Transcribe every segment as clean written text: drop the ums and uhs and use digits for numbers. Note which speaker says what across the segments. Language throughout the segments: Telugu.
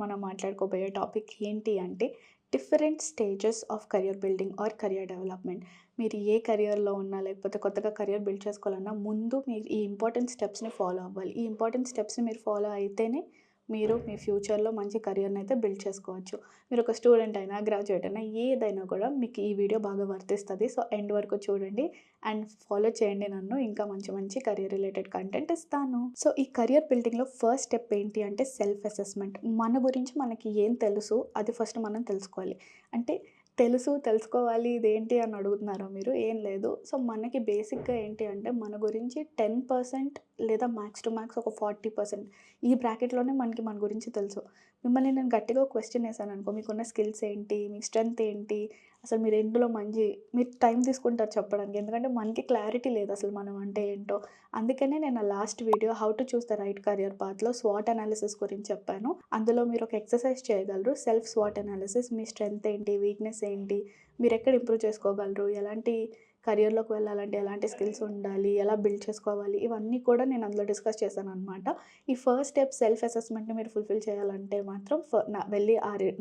Speaker 1: మనం మాట్లాడుకోబోయే టాపిక్ ఏంటి అంటే different stages of career building or career development. మీరు ఏ కెరియర్‌లో ఉన్నా లేకపోతే కొత్తగా కెరియర్ బిల్డ్ చేసుకోవాలన్నా ముందు మీరు ఈ ఇంపార్టెంట్ స్టెప్స్‌ని ఫాలో అవ్వాలి. ఈ ఇంపార్టెంట్ స్టెప్స్‌ని మీరు ఫాలో అయితేనే మీరు మీ ఫ్యూచర్‌లో మంచి కెరియర్‌ని అయితే బిల్డ్ చేసుకోవచ్చు. మీరు ఒక స్టూడెంట్ అయినా, గ్రాడ్యుయేట్ అయినా ఏదైనా కూడా మీకు ఈ వీడియో బాగా వర్తిస్తది. సో, ఎండ్ వరకు చూడండి అండ్ ఫాలో చేయండి నన్ను. ఇంకా మంచి మంచి కెరియర్ రిలేటెడ్ కంటెంట్ ఇస్తాను. సో, ఈ కెరియర్ బిల్డింగ్‌లో ఫస్ట్ స్టెప్ ఏంటి అంటే సెల్ఫ్ అసెస్‌మెంట్. మన గురించి మనకి ఏం తెలుసు అది ఫస్ట్ మనం తెలుసుకోవాలి. అంటే తెలుసుకోవాలి ఇదేంటి అని అడుగుతున్నారా మీరు? ఏం లేదు. సో, మనకి బేసిక్‌గా ఏంటి అంటే మన గురించి 10% లేదా మ్యాక్స్ టు మ్యాక్స్ ఒక 40% ఈ బ్రాకెట్‌లోనే మనకి మన గురించి తెలుసు. మిమ్మల్ని నేను గట్టిగా ఒక క్వెషన్ ఏసాననుకో, మీకున్న స్కిల్స్ ఏంటి? మీ స్ట్రెంగ్త్ ఏంటి? అసలు మీరు ఎందులో మీరు టైం తీసుకుంటారు చెప్పడానికి. ఎందుకంటే మనకి క్లారిటీ లేదు అసలు మనం అంటే ఏంటో. అందుకనే నేను నా last video how to choose the right career పాత్‌లో స్వాట్ అనాలిసిస్ గురించి చెప్పాను. అందులో మీరు ఒక ఎక్సర్సైజ్ చేయగలరు. సెల్ఫ్ స్వాట్ అనాలిసిస్. మీ స్ట్రెంగ్త్ ఏంటి? వీక్‌నెస్ ఏంటి? మీరెక్కడ ఇంప్రూవ్ చేసుకోగలరు? ఎలాంటి కెరియర్‌లోకి వెళ్ళాలంటే ఎలాంటి స్కిల్స్ ఉండాలి? ఎలా బిల్డ్ చేసుకోవాలి? ఇవన్నీ కూడా నేను అందులో డిస్కస్ చేశాననమాట. ఈ ఫస్ట్ స్టెప్ సెల్ఫ్ అసెస్‌మెంట్‌ని మీరు ఫుల్‌ఫిల్ చేయాలంటే మాత్రం వెళ్ళి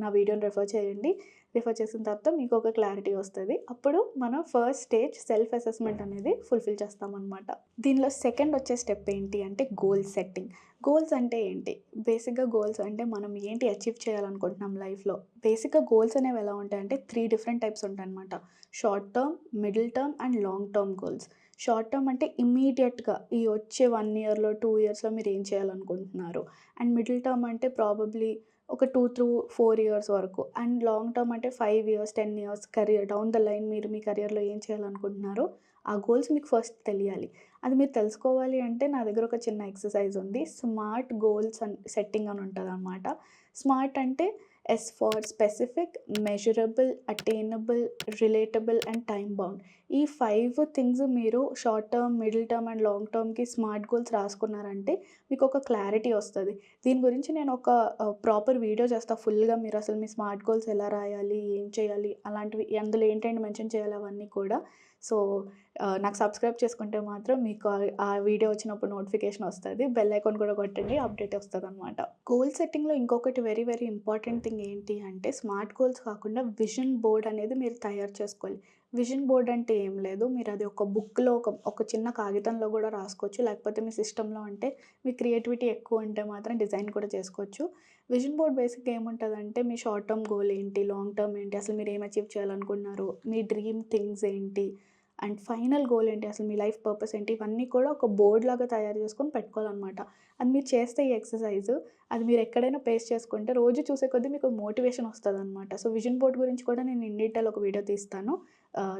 Speaker 1: నా వీడియోని రిఫర్ చేయండి. రిఫర్ చేసిన తర్వాత మీకు ఒక క్లారిటీ వస్తది. అప్పుడు మనం ఫస్ట్ స్టేజ్ సెల్ఫ్ అసెస్‌మెంట్ అనేది ఫుల్‌ఫిల్ చేస్తామనమాట. దీనిలో సెకండ్ వచ్చే స్టెప్ ఏంటి అంటే గోల్ సెట్టింగ్. గోల్స్ అంటే ఏంటి? బేసిక్‌గా గోల్స్ అంటే మనం ఏంటి అచీవ్ చేయాలనుకుంటున్నాం లైఫ్‌లో. బేసిక్‌గా గోల్స్ అనేవి ఎలా ఉంటాయంటే 3 డిఫరెంట్ టైప్స్ ఉంటాయనమాట. Short term, middle term and long term goals. Short term అంటే ఇమ్మీడియేట్‌గా ఈ వచ్చే 1 ఇయర్‌లో, 2 ఇయర్స్‌లో మీరు ఏం చేయాలనుకుంటున్నారు. అండ్ మిడిల్ టర్మ్ అంటే ప్రాబబ్లీ ఒక 2-4 ఇయర్స్ వరకు. అండ్ లాంగ్ టర్మ్ అంటే 5 years, 10 years career down the line మీరు మీ కెరియర్‌లో ఏం చేయాలనుకుంటున్నారో ఆ గోల్స్ మీకు ఫస్ట్ తెలియాలి. అది మీరు తెలుసుకోవాలి అంటే నా దగ్గర ఒక చిన్న ఎక్సర్సైజ్ ఉంది. స్మార్ట్ గోల్స్ సెట్టింగ్ అని ఉంటదనమాట. స్మార్ట్ అంటే S for specific, measurable, attainable, relatable and time bound. ఈ 5 థింగ్స్ మీరు short term, middle term and long టర్మ్‌కి స్మార్ట్ గోల్స్ రాసుకున్నారంటే మీకొక క్లారిటీ వస్తది. దీని గురించి నేను ఒక ప్రాపర్ వీడియో చేస్తా ఫుల్‌గా మీరసలు మీ స్మార్ట్ గోల్స్ ఎలా రాయాలి? ఏం చేయాలి? అలాంటివి అందులో ఏంటేంటి మెన్షన్ చేయాలి అవన్నీ కూడా. సో, నాకు సబ్స్క్రైబ్ చేసుకుంటే మాత్రం మీకు ఆ వీడియో వచ్చినప్పుడు నోటిఫికేషన్ వస్తది. బెల్ ఐకాన్ కూడా కొట్టండి అప్డేట్ వస్తదనమాట. గోల్ సెట్టింగ్‌లో ఇంకొకటి వెరీ వెరీ ఇంపార్టెంట్ థింగ్ ఏంటి అంటే స్మార్ట్ గోల్స్ కాకుండా విజన్ బోర్డ్ అనేది మీరు తయారు చేసుకోవాలి. విజన్ బోర్డ్ అంటే ఏం లేదు. మీరది ఒక బుక్‌లో ఒక చిన్న కాగితంలో గూడా రాసుకోవచ్చు. లేకపోతే మీ సిస్టమ్‌లో అంటే మీ క్రియేటివిటీ ఎక్కువుంటే మాత్రం డిజైన్ కూడా చేసుకోవచ్చు. విజన్ బోర్డ్ బేసిక్‌గా ఏముంటదంటే మీ షార్ట్ టర్మ్ గోల్ ఏంటి? లాంగ్ టర్మ్ ఏంటి? అసలు మీరేం అచీవ్ చేయాలనుకుంటున్నారు? మీ డ్రీమ్ థింగ్స్ ఏంటి? అండ్ ఫైనల్ గోల్ ఏంటి? అసలు మీ లైఫ్ పర్పస్ ఏంటి? ఇవన్నీ కూడా ఒక బోర్డ్‌లాగా తయారు చేసుకొని పెట్టుకోవాలనమాట. అది మీరు చేస్తే ఈ ఎక్సర్సైజ్ అది మీరు ఎక్కడైనా పేస్ట్ చేసుకుంటే రోజు చూసే కొద్దీ మీకు మోటివేషన్ వస్తదనమాట. సో, విజన్ బోర్డ్ గురించి కూడా నేను ఇన్ డీటెయిల్ ఒక వీడియో తీస్తాను.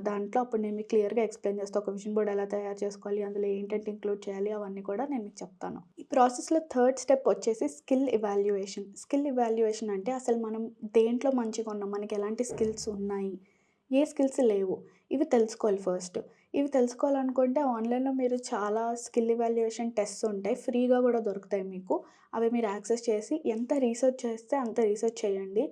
Speaker 1: దాంట్లో అప్పుడు నేను మీకు క్లియర్‌గా ఎక్స్‌ప్లెయిన్ చేస్తా. ఒక విజన్ బోర్డ్ ఎలా తయారు చేసుకోవాలి? అందులో ఏంటంటే ఇంక్లూడ్ చేయాలి? అవన్నీ కూడా నేను మీకు చెప్తాను. ఈ ప్రాసెస్‌లో థర్డ్ స్టెప్ వచ్చేసి స్కిల్ ఎవాల్యుయేషన్. స్కిల్ ఎవాల్యుయేషన్ అంటే అసలు మనం దేంట్లో మంచిగా ఉన్నాం? మనకి ఎలాంటి స్కిల్స్ ఉన్నాయి? ఏ స్కిల్స్ లేవు? ఇవి తెలుసుకోవాలి ఫస్ట్. ఇవి తెలుసుకోవాలనుకుంటే ఆన్‌లైన్‌లో మీరు చాలా స్కిల్ ఎవాల్యుయేషన్ టెస్ట్స్ ఉంటాయి. ఫ్రీగా గూడా దొరుకుతాయి మీకు. అవి మీరు యాక్సెస్ చేసి ఎంత రీసెర్చ్ చేస్తే అంత రీసెర్చ్ చేయండి.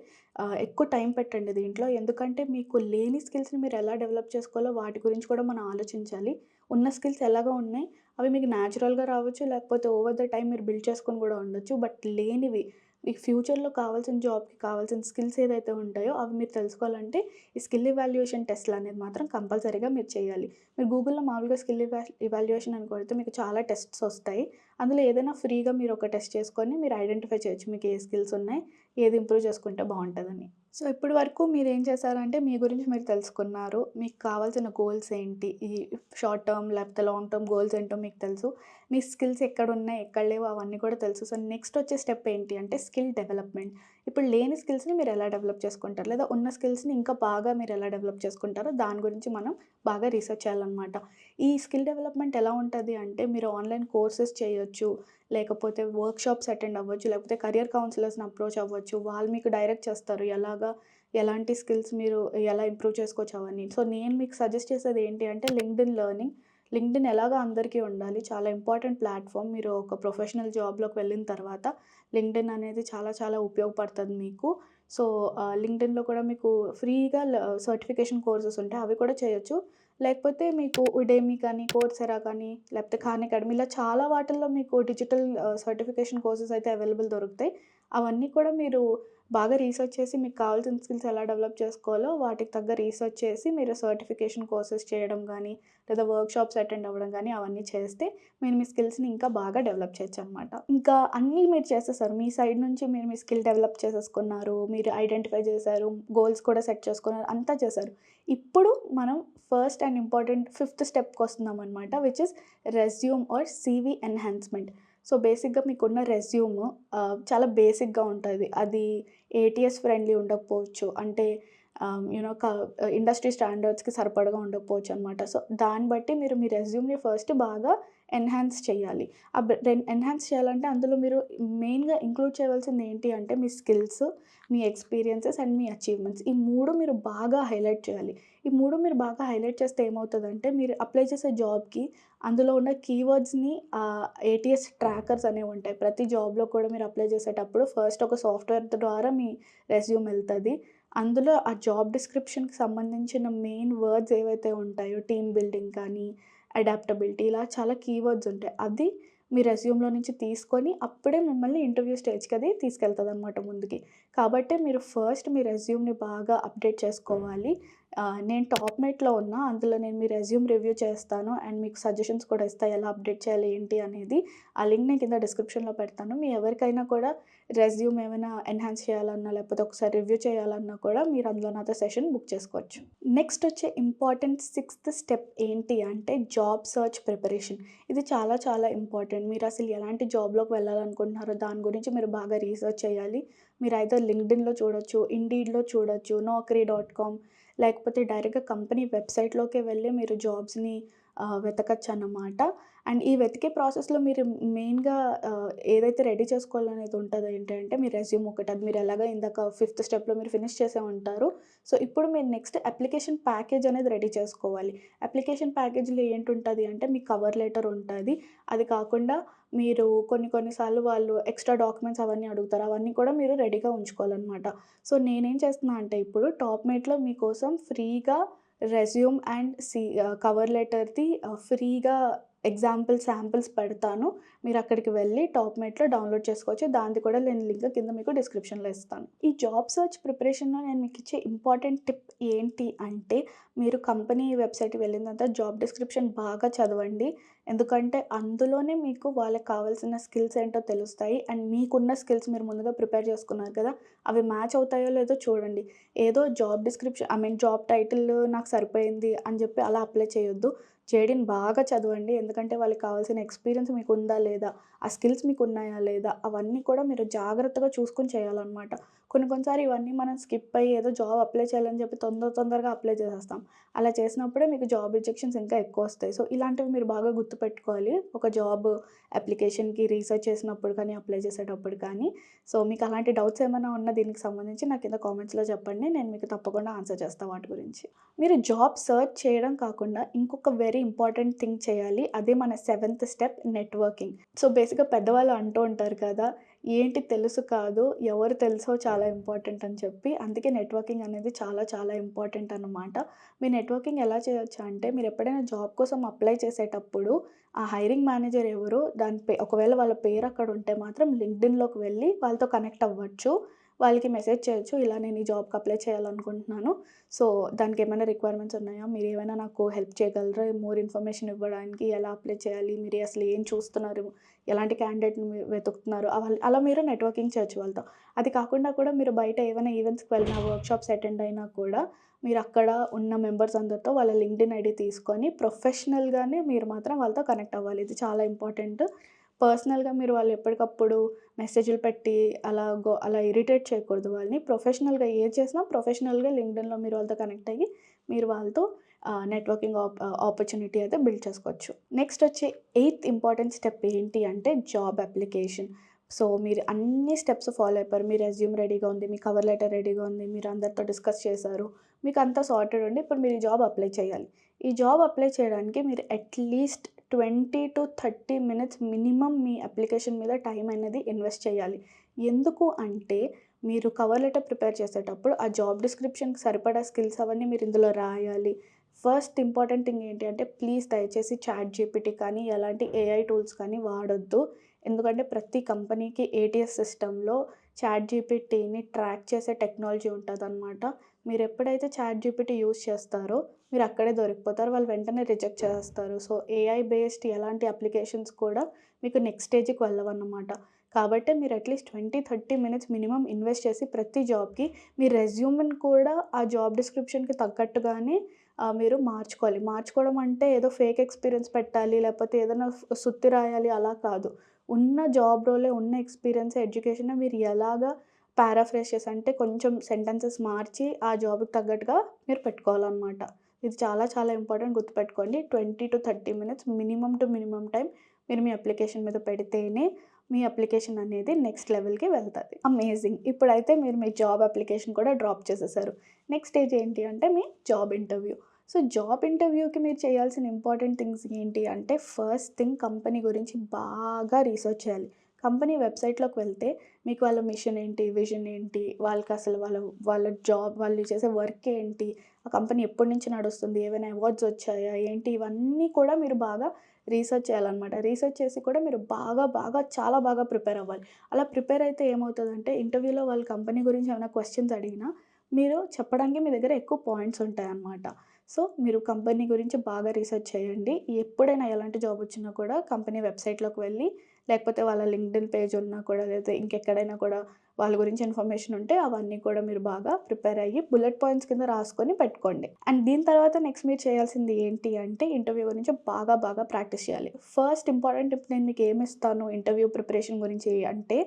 Speaker 1: ఎక్కువ టైం పెట్టండి దీంట్లో. ఎందుకంటే మీకు లేని స్కిల్స్‌ని మీరు ఎలా డెవలప్ చేసుకోవాలో వాటి గురించి కూడా మనం ఆలోచించాలి. ఉన్న స్కిల్స్ ఎలాగో ఉన్నాయి. అవి మీకు న్యాచురల్‌గా రావచ్చు. లేకపోతే ఓవర్ ద టైమ్ మీరు బిల్డ్ చేసుకొని గూడా ఉండొచ్చు. బట్ లేనివి మీకు ఫ్యూచర్‌లో కావాల్సిన జాబ్‌కి కావాల్సిన స్కిల్స్ ఏదైతే ఉంటాయో అవి మీరు తెలుసుకోవాలంటే ఈ స్కిల్ ఎవాల్యుయేషన్ టెస్ట్‌లనేది మాత్రం కంపల్సరీగా మీరు చేయాలి. మీరు గూగుల్‌లో మామూలుగా స్కిల్ ఎవాల్యుయేషన్ అని కొడితే మీకు చాలా టెస్ట్స్ ఒస్తాయి. అందులో ఏదైనా ఫ్రీగా మీరు ఒక టెస్ట్ చేసుకొని మీరు ఐడెంటిఫై చేయొచ్చు. మీకు ఏ స్కిల్స్ ఉన్నాయి, ఏది ఇంప్రూవ్ చేసుకుంటే బావుంటదని. సో, ఇప్పటి వరకు మీరేం చేశారంటే మీ గురించి మీరు తెలుసుకున్నారు. మీకు కావాల్సిన గోల్స్ ఏంటి? ఈ షార్ట్ టర్మ్ లేకపోతే లాంగ్ టర్మ్ గోల్స్ ఏంటో మీకు తెలుసు. మీ స్కిల్స్ ఎక్కడున్నాయి, ఎక్కడ లేవు అవన్నీ కూడా తెలుసు. సో, నెక్స్ట్ వచ్చే స్టెప్ ఏంటి అంటే స్కిల్ డెవలప్‌మెంట్. ఇప్పుడు లేని స్కిల్స్‌ని మీరు ఎలా డెవలప్ చేసుకుంటారు? లేదా ఉన్న స్కిల్స్‌ని ఇంకా బాగా మీరు ఎలా డెవలప్ చేసుకుంటారో దాని గురించి మనం బాగా రీసెర్చ్ చేయాలనమాట. ఈ స్కిల్ డెవలప్‌మెంట్ ఎలా ఉంటది అంటే మీరు ఆన్‌లైన్ కోర్సెస్ చేయొచ్చు. లేకపోతే వర్క్‌షాప్స్ అటెండ్ అవ్వచ్చు. లేకపోతే కెరియర్ కౌన్సిలర్స్‌ని అప్రోచ్ అవ్వచ్చు. వాళ్ళు మీకు డైరెక్ట్ చేస్తారు. ఎలాంటి స్కిల్స్ మీరు ఎలా ఇంప్రూవ్ చేసుకోవచ్చు అవన్నీ. సో, నేను మీకు సజెస్ట్ చేసేది ఏంటి అంటే లింక్డ్ఇన్ లెర్నింగ్. లింక్డ్ఇన్ ఎలాగో అందరికీ ఉండాలి. చాలా ఇంపార్టెంట్ ప్లాట్‌ఫార్మ్. మీరు ఒక ప్రొఫెషనల్ జాబ్‌లోకి వెళ్ళిన తర్వాత లింక్డ్ఇన్ అనేది చాలా చాలా ఉపయోగపడుతది మీకు. సో, లింక్డ్ఇన్‌లో కూడా మీకు ఫ్రీగా సర్టిఫికేషన్ కోర్సెస్ ఉంటాయి. అవి కూడా చేయొచ్చు. లేకపోతే మీకు ఉడేమి కానీ, కోర్సెరా కానీ, లేకపోతే ఖాన్ అకాడమీ ఇలా చాలా వాటిల్లో మీకు డిజిటల్ సర్టిఫికేషన్ కోర్సెస్ అయితే అవైలబుల్ దొరుకుతాయి. అవన్నీ కూడా మీరు బాగా రీసెర్చ్ చేసి మీకు కావాల్సిన స్కిల్స్ ఎలా డెవలప్ చేసుకోవాలో వాటికి తగ్గ రీసెర్చ్ చేసి మీరు సర్టిఫికేషన్ కోర్సెస్ చేయడం గానీ, లేదా వర్క్‌షాప్స్ అటెండ్ అవ్వడం గానీ అవన్నీ చేస్తే మీరు మీ స్కిల్స్‌ని ఇంకా బాగా డెవలప్ చేయొచ్చనమాట. ఇంకా అన్నీ మీరు చేసేసారు. మీ సైడ్ నుంచి మీరు మీ స్కిల్ డెవలప్ చేసేసుకున్నారు. మీరు ఐడెంటిఫై చేశారు. గోల్స్ కూడా సెట్ చేసుకున్నారు. అంతా చేశారు. ఇప్పుడు మనం ఫస్ట్ అండ్ ఇంపార్టెంట్ ఫిఫ్త్ స్టెప్‌కొస్తున్నామనమాట. Which is resume or CV enhancement. So, బేసిక్‌గా మీకున్న రెజ్యూమ్ చాలా బేసిక్‌గా ఉంటది. అది ఏటీఎస్ ఫ్రెండ్లీ ఉండకపోవచ్చు. అంటే యూ నో ఇండస్ట్రీ స్టాండర్డ్స్‌కి సరిపడగా ఉండకపోవచ్చనమాట. సో, దాన్ని బట్టి మీరు మీ రెజ్యూమ్‌ని ఫస్ట్ బాగా ఎన్హాన్స్ చేయాలి. ఎన్హాన్స్ చేయాలంటే అందులో మీరు మెయిన్‌గా ఇంక్లూడ్ చేయవలసింది ఏంటి అంటే మీ స్కిల్స్, మీ ఎక్స్‌పీరియన్సెస్ అండ్ మీ అచీవ్‌మెంట్స్. ఈ 3 మీరు బాగా హైలైట్ చేయాలి. ఈ 3 మీరు బాగా హైలైట్ చేస్తే ఏమవుతదంటే మీరు అప్లై చేసే జాబ్‌కి అందులో ఉన్న కీవర్డ్స్‌ని ఏటీఎస్ ట్రాకర్స్ అనేవుంటాయి. ప్రతి జాబ్‌లో కూడా మీరు అప్లై చేసేటప్పుడు ఫస్ట్ ఒక సాఫ్ట్‌వేర్ ద్వారా మీ రెజ్యూమ్ ఎళ్తది. అందులో ఆ జాబ్ డిస్క్రిప్షన్‌కి సంబంధించిన మెయిన్ వర్డ్స్ ఏవైతే ఉంటాయో టీమ్ బిల్డింగ్ కానీ, అడాప్టబిలిటీ ఇలా చాలా కీవర్డ్స్ ఉంటాయి. అది మీ రెజ్యూమ్‌లో నుంచి తీసుకొని అప్పుడే మిమ్మల్ని ఇంటర్వ్యూ స్టేజ్‌కి అది తీసుకెళ్తదనమాట ముందుకి. కాబట్టే మీరు ఫస్ట్ మీ రెజ్యూమ్‌ని బాగా అప్డేట్ చేసుకోవాలి. నేను టాప్‌మేట్‌లో ఉన్నా. అందులో నేను మీ రెజ్యూమ్ రివ్యూ చేస్తాను. అండ్ మీకు సజెషన్స్ కూడా ఇస్తా. ఎలా అప్డేట్ చేయాలి ఏంటి అనేది. ఆ లింక్ నేను కింద డిస్క్రిప్షన్‌లో పెడతాను. మీ ఎవరికైనా కూడా రెజ్యూమ్ ఏమైనా ఎన్హాన్స్ చేయాలన్నా, లేకపోతే ఒకసారి రివ్యూ చేయాలన్నా కూడా మీరు అందులో నాతో సెషన్ బుక్ చేసుకోవచ్చు. నెక్స్ట్ వచ్చే ఇంపార్టెంట్ సిక్స్త్ స్టెప్ ఏంటి అంటే జాబ్ సెర్చ్ ప్రిపరేషన్. ఇది చాలా చాలా ఇంపార్టెంట్. మీరు అసలు ఎలాంటి జాబ్‌లోకి వెళ్ళాలనుకుంటున్నారో దాని గురించి మీరు బాగా రీసెర్చ్ చేయాలి. మీరు ఐదర్ లింక్డ్ఇన్‌లో చూడొచ్చు, ఇండీడ్‌లో చూడొచ్చు, naukri.com లేకపోతే డైరెక్ట్‌గా కంపెనీ వెబ్‌సైట్‌లోకే వెళ్ళి మీరు జాబ్స్‌ని వెతకచ్చన్నమాట. అండ్ ఈ వెతికే ప్రాసెస్‌లో మీరు మెయిన్‌గా ఏదైతే రెడీ చేసుకోవాలనేది ఉంటదో ఏంటంటే మీ రెజ్యూమ్ ఒకటి. అది మీరు ఎలాగో ఇందాక ఫిఫ్త్ స్టెప్‌లో మీరు ఫినిష్ చేసే ఉంటారు. సో, ఇప్పుడు మీరు నెక్స్ట్ అప్లికేషన్ ప్యాకేజ్ అనేది రెడీ చేసుకోవాలి. అప్లికేషన్ ప్యాకేజ్‌లో ఏంటుంటది అంటే మీ కవర్ లెటర్ ఉంటది. అది కాకుండా మీరు కొన్ని కొన్ని సార్లు వాళ్ళు ఎక్స్‌ట్రా డాక్యుమెంట్స్ అవన్నీ అడుగుతారు. అవన్నీ కూడా మీరు రెడీగా ఉంచుకోవాలనమాట. సో, నేనేం చేస్తున్నా అంటే ఇప్పుడు టాప్‌మేట్‌లో మీకోసం ఫ్రీగా రెజ్యూమ్ అండ్ కవర్ లెటర్‌ది ఫ్రీగా ఎగ్జాంపుల్ శాంపిల్స్ పెడతాను. మీరక్కడికి వెళ్ళి టాప్‌మేట్‌లో డౌన్‌లోడ్ చేసుకోవచ్చు. దానిది కూడా నేను లింక్ కింద మీకు డిస్క్రిప్షన్‌లో ఇస్తాను. ఈ జాబ్ సెర్చ్ ప్రిపరేషన్‌లో నేను మీకిచ్చే ఇంపార్టెంట్ టిప్ ఏంటి అంటే, మీరు కంపెనీ వెబ్‌సైట్‌కి వెళ్ళిన తర్వాత జాబ్ డిస్క్రిప్షన్ బాగా చదవండి. ఎందుకంటే అందులోనే మీకు వాళ్ళకి కావాల్సిన స్కిల్స్ ఏంటో తెలుస్తాయి. అండ్ మీకున్న స్కిల్స్ మీరు ముందుగా ప్రిపేర్ చేసుకున్నారు కదా! అవి మ్యాచ్ అవుతాయో లేదో చూడండి. ఏదో జాబ్ డిస్క్రిప్షన్ జాబ్ టైటిల్ నాకు సరిపోయింది అని చెప్పి అలా అప్లై చేయొద్దు. జేడీని బాగా చదవండి. ఎందుకంటే వాళ్ళకి కావాల్సిన ఎక్స్‌పీరియన్స్ మీకుందా లేదా? ఆ స్కిల్స్ మీకున్నాయా లేదా? అవన్నీ కూడా మీరు జాగ్రత్తగా చూసుకొని చేయాలనమాట. కొన్ని కొన్ని సారి ఇవన్నీ మనం స్కిప్ అయ్యి ఏదో జాబ్ అప్లై చేయాలని చెప్పి తొందరగా అప్లై చేసేస్తాం. అలా చేసినప్పుడే మీకు జాబ్ రిజెక్షన్స్ ఇంకా ఎక్కువొస్తాయి. సో, ఇలాంటివి మీరు బాగా గుర్తుపెట్టుకోవాలి. ఒక జాబ్ అప్లికేషన్‌కి రీసెర్చ్ చేసినప్పుడు కానీ, అప్లై చేసేటప్పుడు కానీ. సో, మీకు అలాంటి డౌట్స్ ఏమైనా ఉన్నా దీనికి సంబంధించి నాకు కింద కామెంట్స్‌లో చెప్పండి. నేను మీకు తప్పకుండా ఆన్సర్ చేస్తా వాటి గురించి. మీరు జాబ్ సెర్చ్ చేయడం కాకుండా ఇంకొక వెరీ ఇంపార్టెంట్ థింగ్ చేయాలి. అదే మన సెవెంత్ స్టెప్ నెట్వర్కింగ్. సో, బేసిక్‌గా పెద్దవాళ్ళు అంటూ ఉంటారు కదా! ఏంటి తెలుసు కాదు, ఎవరు తెలుసో చాలా ఇంపార్టెంట్ అని చెప్పి. అందుకే నెట్వర్కింగ్ అనేది చాలా చాలా ఇంపార్టెంట్ అన్నమాట. మీ నెట్వర్కింగ్ ఎలా చేయొచ్చు అంటే మీరు ఎప్పుడైనా జాబ్ కోసం అప్లై చేసేటప్పుడు ఆ హైరింగ్ మేనేజర్ ఎవరో దాని ఒకవేళ వాళ్ళ పేరు అక్కడ ఉంటే మాత్రం లింక్డ్ఇన్‌లోకి వెళ్ళి వాళ్ళతో కనెక్ట్ అవ్వచ్చు. వాళ్ళకి మెసేజ్ చేయొచ్చు. ఇలా నేను ఈ జాబ్‌కి అప్లై చేయాలనుకుంటున్నాను. సో, దానికేమైనా రిక్వైర్మెంట్స్ ఉన్నాయా? మీరేమైనా నాకు హెల్ప్ చేయగలరా? మోర్ ఇన్ఫర్మేషన్ ఇవ్వడానికి ఎలా అప్లై చేయాలి? మీరు అసలు ఏం చూస్తున్నారు? ఎలాంటి క్యాండిడేట్‌ని వెతుకుతున్నారు? అలా మీరు నెట్వర్కింగ్ చేయొచ్చు వాళ్ళతో. అది కాకుండా కూడా మీరు బయట ఏవైనా ఈవెంట్స్‌కి వెళ్ళినా, వర్క్‌షాప్స్ అటెండ్ అయినా కూడా మీరక్కడ ఉన్న మెంబర్స్ అందరితో వాళ్ళ లింక్డ్ఇన్ ఐడీ తీసుకొని ప్రొఫెషనల్‌గానే మీరు మాత్రం వాళ్ళతో కనెక్ట్ అవ్వాలి. ఇది చాలా ఇంపార్టెంట్. పర్సనల్‌గా మీరు వాళ్ళు ఎప్పటికప్పుడు మెసేజ్‌లు పెట్టి అలా ఇరిటేట్ చేయకూడదు వాళ్ళని. ప్రొఫెషనల్‌గా ఏది చేసినా ప్రొఫెషనల్‌గా లింక్డ్ఇన్‌లో మీరు వాళ్ళతో కనెక్ట్ అయ్యి, మీరు వాళ్ళతో నెట్వర్కింగ్ ఆపర్చునిటీ అయితే బిల్డ్ చేసుకోవచ్చు. నెక్స్ట్ వచ్చే ఎయిత్ ఇంపార్టెంట్ స్టెప్ ఏంటి అంటే జాబ్ అప్లికేషన్. సో, మీరు అన్ని స్టెప్స్ ఫాలో అయిపోయారు. మీ రెజ్యూమ్ రెడీగా ఉంది. మీ కవర్ లెటర్ రెడీగా ఉంది. మీరు అందరితో డిస్కస్ చేశారు. మీకంతా సార్టెడ్ ఉంది. ఇప్పుడు మీరు ఈ జాబ్ అప్లై చేయాలి. ఈ జాబ్ అప్లై చేయడానికి మీరు అట్‌లీస్ట్ 20-30 మినిట్స్ మినిమమ్ మీ అప్లికేషన్ మీద టైం అనేది ఇన్వెస్ట్ చేయాలి. ఎందుకు అంటే, మీరు కవర్ లెటర్ ప్రిపేర్ చేసేటప్పుడు ఆ జాబ్ డిస్క్రిప్షన్‌కి సరిపడా స్కిల్స్ అవన్నీ మీరు ఇందులో రాయాలి. ఫస్ట్ ఇంపార్టెంట్ థింగ్ ఏంటి అంటే, ప్లీజ్ దయచేసి చాట్‌జీపీటీ కానీ, ఎలాంటి ఏఐ టూల్స్ కానీ వాడొద్దు. ఎందుకంటే ప్రతి కంపెనీకి ఏటీఎస్ సిస్టమ్‌లో చాట్‌జీపీటీని ట్రాక్ చేసే టెక్నాలజీ ఉంటదనమాట. మీరెప్పుడైతే చాట్‌జీపీటీ యూజ్ చేస్తారో మీరక్కడే దొరికిపోతారు. వాళ్ళు వెంటనే రిజెక్ట్ చేసేస్తారు. సో, ఏఐ బేస్డ్ ఎలాంటి అప్లికేషన్స్ కూడా మీకు నెక్స్ట్ స్టేజ్‌కి వెళ్ళవన్నమాట. కాబట్టే మీరు అట్‌లీస్ట్ 20, 30 మినిట్స్ మినిమమ్ ఇన్వెస్ట్ చేసి ప్రతి జాబ్‌కి మీ రెజ్యూమ్‌ని కూడా ఆ జాబ్ డిస్క్రిప్షన్‌కి తగ్గట్టుగానే మీరు మార్చుకోవాలి. మార్చుకోవడం అంటే ఏదో ఫేక్ ఎక్స్‌పీరియన్స్ పెట్టాలి, లేకపోతే ఏదైనా సుత్తి రాయాలి అలా కాదు. ఉన్న జాబ్ రోలే, ఉన్న ఎక్స్‌పీరియన్స్, ఎడ్యుకేషనే మీరు ఎలాగా పారాఫ్రేజ్ చేసి అంటే కొంచెం సెంటెన్సెస్ మార్చి ఆ జాబ్‌కి తగ్గట్టుగా మీరు పెట్టుకోవాలనమాట. ఇది చాలా చాలా ఇంపార్టెంట్ గుర్తుపెట్టుకోండి. 20-30 minutes minimum to minimum time మీరు మీ అప్లికేషన్ మీద పెడితేనే మీ అప్లికేషన్ అనేది నెక్స్ట్ లెవెల్‌కి వెళ్తది. అమేజింగ్! ఇప్పుడైతే మీరు మీ జాబ్ అప్లికేషన్ కూడా డ్రాప్ చేసేసారు. నెక్స్ట్ స్టేజ్ ఏంటి అంటే మీ జాబ్ ఇంటర్వ్యూ. సో, జాబ్ ఇంటర్వ్యూకి మీరు చేయాల్సిన ఇంపార్టెంట్ థింగ్స్ ఏంటి అంటే ఫస్ట్ థింగ్ కంపెనీ గురించి బాగా రీసెర్చ్ చేయాలి. కంపెనీ వెబ్‌సైట్‌లోకి వెళ్తే మీకు వాళ్ళ మిషన్ ఏంటి? విజన్ ఏంటి? వాళ్ళకసలు వాళ్ళ వాళ్ళ జాబ్ వాళ్ళు చేసే వర్క్ ఏంటి? ఆ కంపెనీ ఎప్పటినుంచి నడుస్తుంది? ఏవైనా అవార్డ్స్ వచ్చాయా? ఏంటి? ఇవన్నీ కూడా మీరు బాగా రీసెర్చ్ చేయాలనమాట. రీసెర్చ్ చేసి కూడా మీరు చాలా బాగా ప్రిపేర్ అవ్వాలి. అలా ప్రిపేర్ అయితే ఏమవుతదంటే ఇంటర్వ్యూలో వాళ్ళు కంపెనీ గురించి ఏమైనా క్వెషన్స్ అడిగినా మీరు చెప్పడానికి మీ దగ్గర ఎక్కువ పాయింట్స్ ఉంటాయన్నమాట. సో, మీరు కంపెనీ గురించి బాగా రీసెర్చ్ చేయండి. ఎప్పుడైనా ఎలాంటి జాబ్ వచ్చినా కూడా కంపెనీ వెబ్‌సైట్‌లోకి వెళ్ళి, లేకపోతే వాళ్ళ లింక్డ్ఇన్ పేజ్ ఉన్నా కూడా, లేకపోతే ఇంకెక్కడైనా కూడా వాళ్ళ గురించి ఇన్ఫర్మేషన్ ఉంటే అవన్నీ కూడా మీరు బాగా ప్రిపేర్ అయ్యి బుల్లెట్ పాయింట్స్ కింద రాసుకొని పెట్టుకోండి. అండ్ దీని తర్వాత నెక్స్ట్ మీరు చేయాల్సింది ఏంటి అంటే ఇంటర్వ్యూ గురించి బాగా ప్రాక్టీస్ చేయాలి. ఫస్ట్ ఇంపార్టెంట్ టిప్ నేను మీకు ఏమిస్తాను ఇంటర్వ్యూ ప్రిపరేషన్ గురించి అంటే,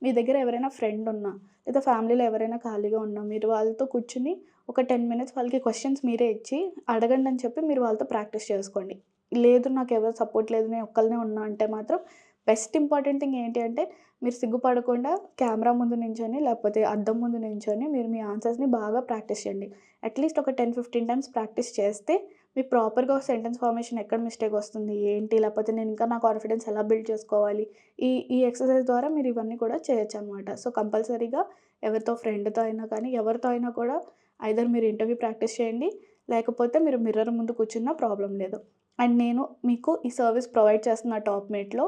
Speaker 1: మీ దగ్గర ఎవరైనా ఫ్రెండ్ ఉన్నా, లేదా ఫ్యామిలీలో ఎవరైనా ఖాళీగా ఉన్నా, మీరు వాళ్ళతో కూర్చొని ఒక 10 మినిట్స్ వాళ్ళకి క్వెషన్స్ మీరే ఇచ్చి అడగండి అని చెప్పి మీరు వాళ్ళతో ప్రాక్టీస్ చేసుకోండి. లేదు నాకెవరు సపోర్ట్ లేదు, నేను ఒక్కళ్ళనే ఉన్నా అంటే మాత్రం బెస్ట్ ఇంపార్టెంట్ థింగ్ ఏంటి అంటే మీరు సిగ్గుపడకుండా కెమెరా ముందు నించొని, లేకపోతే అద్దం ముందు నించొని మీరు మీ ఆన్సర్స్‌ని బాగా ప్రాక్టీస్ చేయండి. అట్‌లీస్ట్ ఒక 10, 15 టైమ్స్ ప్రాక్టీస్ చేస్తే మీకు ప్రాపర్‌గా సెంటెన్స్ ఫార్మేషన్ ఎక్కడ మిస్టేక్ వస్తుంది, ఏంటి, లేకపోతే నేను ఇంకా నా కాన్ఫిడెన్స్ ఎలా బిల్డ్ చేసుకోవాలి, ఈ ఈ ఎక్సర్సైజ్ ద్వారా మీరు ఇవన్నీ కూడా చేయొచ్చనమాట. సో, కంపల్సరీగా ఎవరితో ఫ్రెండ్‌తో అయినా కానీ, ఎవరితో అయినా కూడా ఐదర్ మీరు ఇంటర్వ్యూ ప్రాక్టీస్ చేయండి, లేకపోతే మీరు మిర్రర్ ముందు కూర్చున్నా ప్రాబ్లమ్ లేదు. అండ్ నేను మీకు ఈ సర్విస్ ప్రొవైడ్ చేస్తున్న టాప్‌మేట్‌లో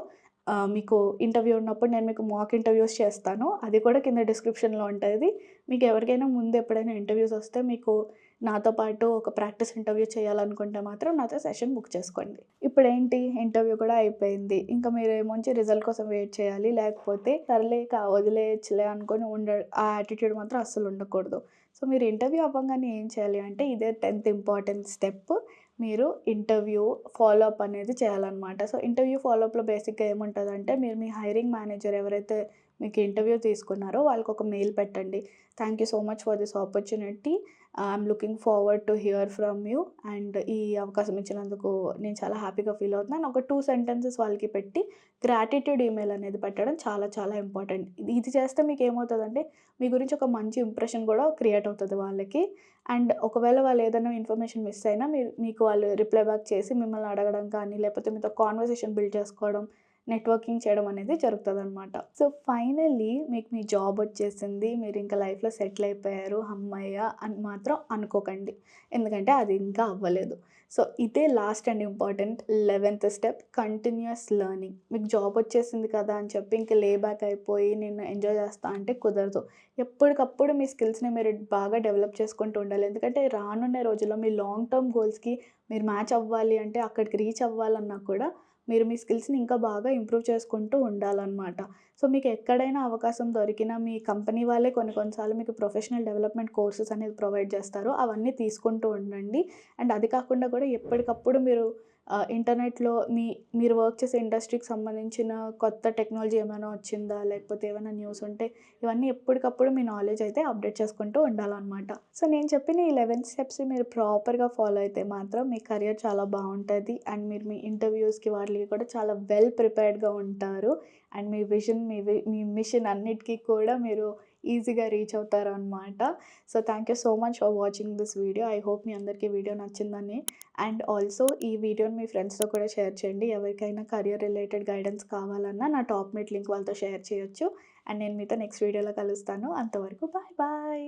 Speaker 1: మీకు ఇంటర్వ్యూ ఉన్నప్పుడు నేను మీకు మాక్ ఇంటర్వ్యూస్ చేస్తాను. అది కూడా కింద డిస్క్రిప్షన్‌లో ఉంటది. మీకు ఎవరికైనా ముందు ఎప్పుడైనా ఇంటర్వ్యూస్ వస్తే మీకు నాతో పాటు ఒక ప్రాక్టీస్ ఇంటర్వ్యూ చేయాలనుకుంటే మాత్రం నాతో సెషన్ బుక్ చేసుకోండి. ఇప్పుడేంటి ఇంటర్వ్యూ కూడా అయిపోయింది. ఇంకా మీరేమోంచి రిజల్ట్ కోసం వెయిట్ చేయాలి. లేకపోతే సర్లే వదిలేయచ్చులే అనుకోని ఆ యాటిట్యూడ్ మాత్రం అస్సలు ఉండకూడదు. సో, మీరు ఇంటర్వ్యూ అవ్వంగానే ఏం చేయాలి అంటే ఇదే 10థ్ ఇంపార్టెంట్ స్టెప్. మీరు ఇంటర్వ్యూ ఫాలో అప్ అనేది చేయాలనమాట. సో, ఇంటర్వ్యూ ఫాలో అప్‌లో బేసిక్‌గా ఏముంటదంటే మీరు మీ హైరింగ్ మేనేజర్ ఎవరైతే మీకు ఇంటర్వ్యూ తీసుకున్నారో వాళ్ళకొక మెయిల్ పెట్టండి. Thank you so much for this opportunity. I'm looking forward to hear from you and ఈ అవకాశం ఇచ్చినందుకు నేను చాలా హ్యాపీగా ఫీల్ అవుతున్నాను. ఒక 2 సెంటెన్సెస్ వాళ్ళకి పెట్టి గ్రాటిట్యూడ్ ఈమెయిల్ అనేది పెట్టడం చాలా ఇంపార్టెంట్. ఇది చేస్తే మీకేమవుతదంటే మీ గురించి ఒక మంచి ఇంప్రెషన్ గూడా క్రియేట్ అవుతది వాళ్ళకి. అండ్ ఒకవేళ వాళ్ళు ఏదైనా ఇన్ఫర్మేషన్ మిస్ అయినా మీకు వాళ్ళు రిప్లై బ్యాక్ చేసి మిమ్మల్ని అడగడం కానీ, లేకపోతే మీతో కాన్వర్సేషన్ బిల్డ్ చేసుకోవడం, నెట్వర్కింగ్ చేయడం అనేది జరుగుతదనమాట. సో, ఫైనల్లీ మీకు మీ జాబ్ వచ్చేసింది. మీరింక లైఫ్‌లో సెటిల్ అయిపోయారు. హమ్మయ్య! అని మాత్రం అనుకోకండి. ఎందుకంటే అది ఇంకా అవ్వలేదు. సో, ఇదే లాస్ట్ అండ్ ఇంపార్టెంట్ 11థ్ స్టెప్ కంటిన్యూయస్ లెర్నింగ్. మీకు జాబ్ వచ్చేసింది కదా అని చెప్పి ఇంక లే బ్యాక్ అయిపోయి నేను ఎంజాయ్ చేస్తా అంటే కుదరదు. ఎప్పటికప్పుడు మీ స్కిల్స్‌ని మీరు బాగా డెవలప్ చేసుకుంటూ ఉండాలి. ఎందుకంటే రానున్న రోజుల్లో మీ లాంగ్ టర్మ్ గోల్స్‌కి మీరు మ్యాచ్ అవ్వాలి అంటే అక్కడికి రీచ్ అవ్వాలన్నా కూడా మీరు మీ స్కిల్స్‌ని ఇంకా బాగా ఇంప్రూవ్ చేసుకుంటూ ఉండాలనమాట. సో, మీకు ఎక్కడైనా అవకాశం దొరికినా మీ కంపెనీ వాళ్ళే కొన్ని సార్లు మీకు ప్రొఫెషనల్ డెవలప్‌మెంట్ కోర్సెస్ అనేది ప్రొవైడ్ చేస్తారు. అవన్నీ తీసుకుంటూ ఉండండి. అండ్ అది కాకుండా కూడా ఎప్పటికప్పుడు మీరు ఇంటర్నెట్‌లో మీరు వర్క్ చేసే ఇండస్ట్రీకి సంబంధించిన కొత్త టెక్నాలజీ ఏమైనా వచ్చిందా? లేకపోతే ఏమైనా న్యూస్ ఉంటే ఇవన్నీ ఎప్పటికప్పుడు మీ నాలెడ్జ్ అయితే అప్డేట్ చేసుకుంటూ ఉండాలనమాట. సో, నేను చెప్పిన ఈ 11 స్టెప్స్ మీరు ప్రాపర్‌గా ఫాలో అయితే మాత్రం మీ కెరియర్ చాలా బావుంటది. అండ్ మీరు మీ ఇంటర్వ్యూస్‌కి వాటిలకి కూడా చాలా వెల్ ప్రిపేర్డ్‌గా ఉంటారు. అండ్ మీ విజన్, మీ మిషన్ అన్నిటికి కూడా మీరు ఈజీగా రీచ్ అవుతారనమాట. So, thank you so much for watching this video. I hope మీ అందరికీ వీడియో నచ్చిందని. అండ్ ఆల్సో ఈ వీడియోని మీ ఫ్రెండ్స్‌తో కూడా షేర్ చేయండి. ఎవరికైనా కెరియర్ రిలేటెడ్ గైడెన్స్ కావాలన్నా నా టాప్‌మేట్ లింక్ వాళ్ళతో షేర్ చేయొచ్చు. అండ్ నేను మీతో నెక్స్ట్ వీడియోలో కలుస్తాను. అంతవరకు బాయ్ బాయ్.